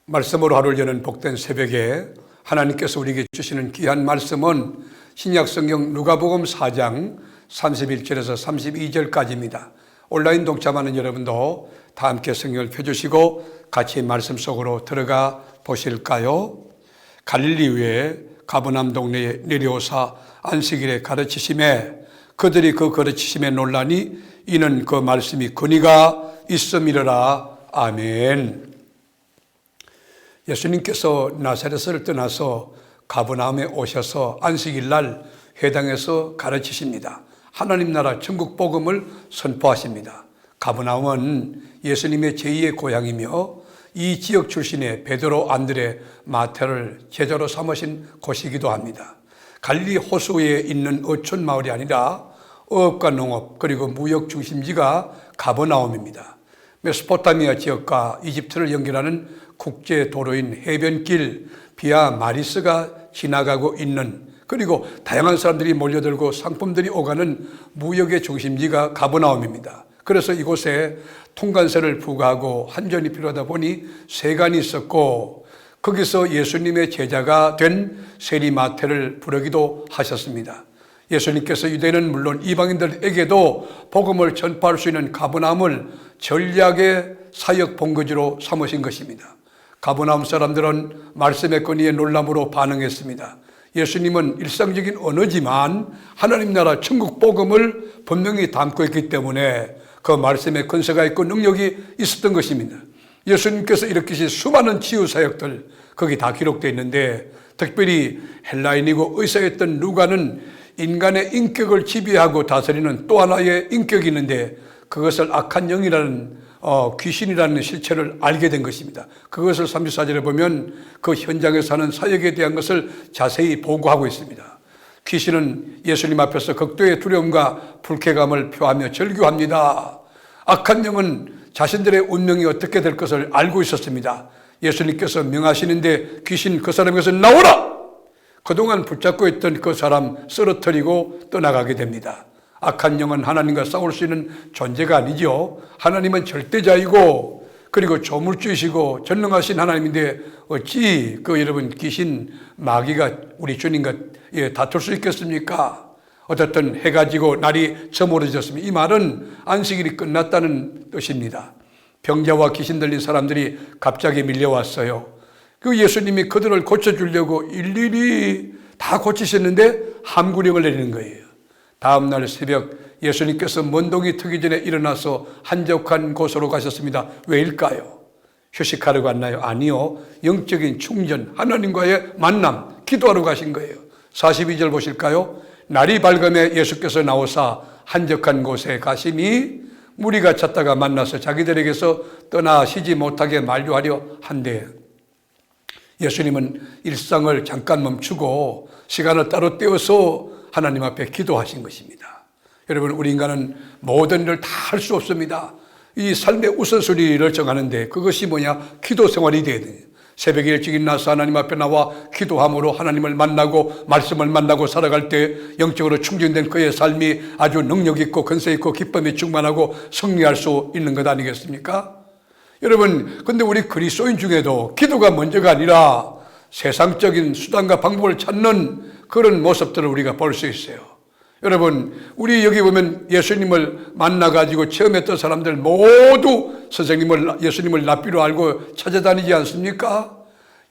말씀으로 하루를 여는 복된 새벽에 하나님께서 우리에게 주시는 귀한 말씀은 신약성경 누가복음 4장 31절에서 32절까지입니다. 온라인 동참하는 여러분도 다 함께 성경을 펴주시고 같이 말씀 속으로 들어가 보실까요? 갈릴리 위에 가버나움 동네에 내려오사 안식일에 가르치심에 그들이 그 가르치심에 놀라니 이는 그 말씀이 근위가 있음이러라. 아멘. 예수님께서 나사렛을 떠나서 가버나움에 오셔서 안식일 날 회당에서 가르치십니다. 하나님 나라 천국 복음을 선포하십니다. 가버나움은 예수님의 제2의 고향이며 이 지역 출신의 베드로, 안드레, 마태를 제자로 삼으신 곳이기도 합니다. 갈릴리 호수에 있는 어촌 마을이 아니라 어업과 농업 그리고 무역 중심지가 가버나움입니다. 메소포타미아 지역과 이집트를 연결하는 국제 도로인 해변길 비아 마리스가 지나가고 있는, 그리고 다양한 사람들이 몰려들고 상품들이 오가는 무역의 중심지가 가버나움입니다. 그래서 이곳에 통관세를 부과하고 환전이 필요하다 보니 세관이 있었고, 거기서 예수님의 제자가 된 세리마태를 부르기도 하셨습니다. 예수님께서 유대인은 물론 이방인들에게도 복음을 전파할 수 있는 가버나움을 전략의 사역 본거지로 삼으신 것입니다. 가버나움 사람들은 말씀의 권위에 놀람으로 반응했습니다. 예수님은 일상적인 언어지만 하나님 나라 천국 복음을 분명히 담고 있기 때문에 그 말씀에 근세가 있고 능력이 있었던 것입니다. 예수님께서 일으키신 수많은 치유 사역들 거기 다 기록되어 있는데, 특별히 헬라인이고 의사였던 누가는 인간의 인격을 지배하고 다스리는 또 하나의 인격이 있는데 그것을 악한 영이라는 귀신이라는 실체를 알게 된 것입니다. 그것을 34절에 보면 그 현장에서 하는 사역에 대한 것을 자세히 보고하고 있습니다. 귀신은 예수님 앞에서 극도의 두려움과 불쾌감을 표하며 절규합니다. 악한 영은 자신들의 운명이 어떻게 될 것을 알고 있었습니다. 예수님께서 명하시는데 귀신 그 사람에게서 나오라! 그동안 붙잡고 있던 그 사람 쓰러뜨리고 떠나가게 됩니다. 악한 영은 하나님과 싸울 수 있는 존재가 아니죠. 하나님은 절대자이고 그리고 조물주이시고 전능하신 하나님인데 어찌 여러분 귀신 마귀가 우리 주님과 다툴 수 있겠습니까? 어쨌든 해가 지고 날이 저물어졌습니다. 이 말은 안식일이 끝났다는 뜻입니다. 병자와 귀신 들린 사람들이 갑자기 밀려왔어요. 그 예수님이 그들을 고쳐주려고 일일이 다 고치셨는데 함구령을 내리는 거예요. 다음 날 새벽 예수님께서 먼동이 트기 전에 일어나서 한적한 곳으로 가셨습니다. 왜일까요? 휴식하러 갔나요? 아니요. 영적인 충전, 하나님과의 만남, 기도하러 가신 거예요. 42절 보실까요? 날이 밝음에 예수께서 나오사 한적한 곳에 가시니 무리가 찾다가 만나서 자기들에게서 떠나 쉬지 못하게 만류하려 한대. 예수님은 일상을 잠깐 멈추고 시간을 따로 떼어서 하나님 앞에 기도하신 것입니다. 여러분, 우리 인간은 모든 일을 다 할 수 없습니다. 이 삶의 우선순위를 정하는데 그것이 뭐냐? 기도 생활이 돼야 돼요. 새벽에 일찍 일어나서 하나님 앞에 나와 기도함으로 하나님을 만나고 말씀을 만나고 살아갈 때 영적으로 충전된 그의 삶이 아주 능력 있고 근세 있고 기쁨에 충만하고 승리할 수 있는 것 아니겠습니까? 여러분, 근데 우리 그리스도인 중에도 기도가 먼저가 아니라 세상적인 수단과 방법을 찾는 그런 모습들을 우리가 볼 수 있어요. 여러분, 우리 여기 보면 예수님을 만나가지고 체험했던 사람들 모두 예수님을 납비로 알고 찾아다니지 않습니까?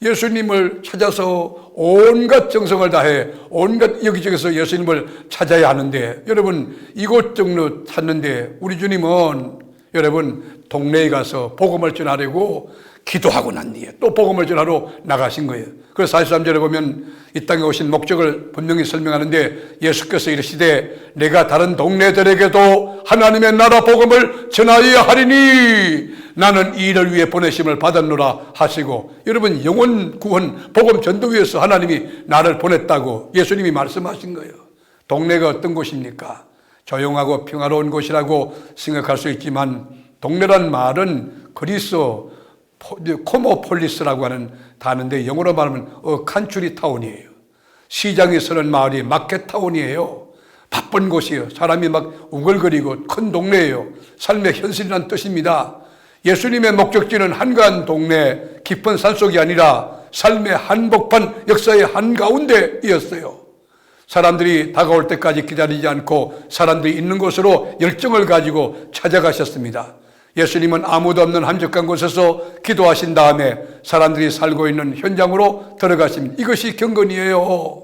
예수님을 찾아서 온갖 정성을 다해 온갖 여기저기서 예수님을 찾아야 하는데, 여러분 이곳저곳 찾는데 우리 주님은 여러분 동네에 가서 복음을 전하려고 기도하고 난 뒤에 또 복음을 전하러 나가신 거예요. 그래서 43절에 보면 이 땅에 오신 목적을 분명히 설명하는데 예수께서 이르시되 내가 다른 동네들에게도 하나님의 나라 복음을 전하여야 하리니 나는 이 일을 위해 보내심을 받았노라 하시고, 여러분 영혼 구원 복음 전도 위해서 하나님이 나를 보냈다고 예수님이 말씀하신 거예요. 동네가 어떤 곳입니까? 조용하고 평화로운 곳이라고 생각할 수 있지만 동네란 말은 그리스 코모폴리스라고 하는 단어인데 영어로 말하면 컨트리 타운이에요. 시장에 서는 마을이 마켓타운이에요. 바쁜 곳이에요. 사람이 막 우글거리고 큰 동네예요. 삶의 현실이라는 뜻입니다. 예수님의 목적지는 한가한 동네 깊은 산속이 아니라 삶의 한복판 역사의 한가운데이었어요. 사람들이 다가올 때까지 기다리지 않고 사람들이 있는 곳으로 열정을 가지고 찾아가셨습니다. 예수님은 아무도 없는 한적한 곳에서 기도하신 다음에 사람들이 살고 있는 현장으로 들어가십니다. 이것이 경건이에요.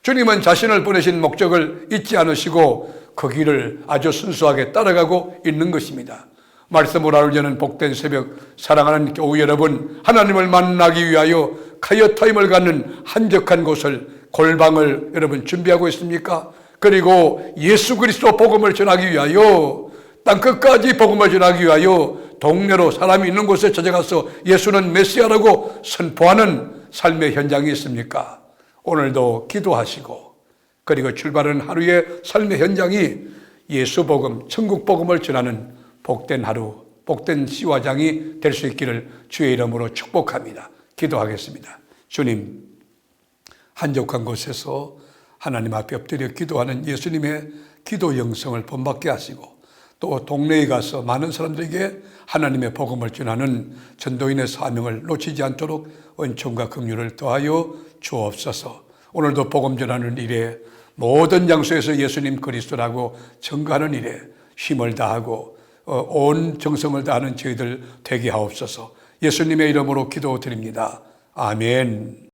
주님은 자신을 보내신 목적을 잊지 않으시고 그 길을 아주 순수하게 따라가고 있는 것입니다. 말씀을 알려는 복된 새벽, 사랑하는 교우 여러분, 하나님을 만나기 위하여 콰이어 타임을 갖는 한적한 곳을, 골방을 여러분 준비하고 있습니까? 그리고 예수 그리스도 복음을 전하기 위하여 땅끝까지 복음을 전하기 위하여 동네로 사람이 있는 곳에 찾아가서 예수는 메시아라고 선포하는 삶의 현장이 있습니까? 오늘도 기도하시고 그리고 출발하는 하루의 삶의 현장이 예수 복음, 천국 복음을 전하는 복된 하루, 복된 시화장이 될 수 있기를 주의 이름으로 축복합니다. 기도하겠습니다. 주님, 한적한 곳에서 하나님 앞에 엎드려 기도하는 예수님의 기도 영성을 본받게 하시고 또 동네에 가서 많은 사람들에게 하나님의 복음을 전하는 전도인의 사명을 놓치지 않도록 은총과 긍휼을 더하여 주옵소서. 오늘도 복음 전하는 일에 모든 장소에서 예수님 그리스도라고 증거하는 일에 힘을 다하고 온 정성을 다하는 저희들 되게 하옵소서. 예수님의 이름으로 기도드립니다. 아멘.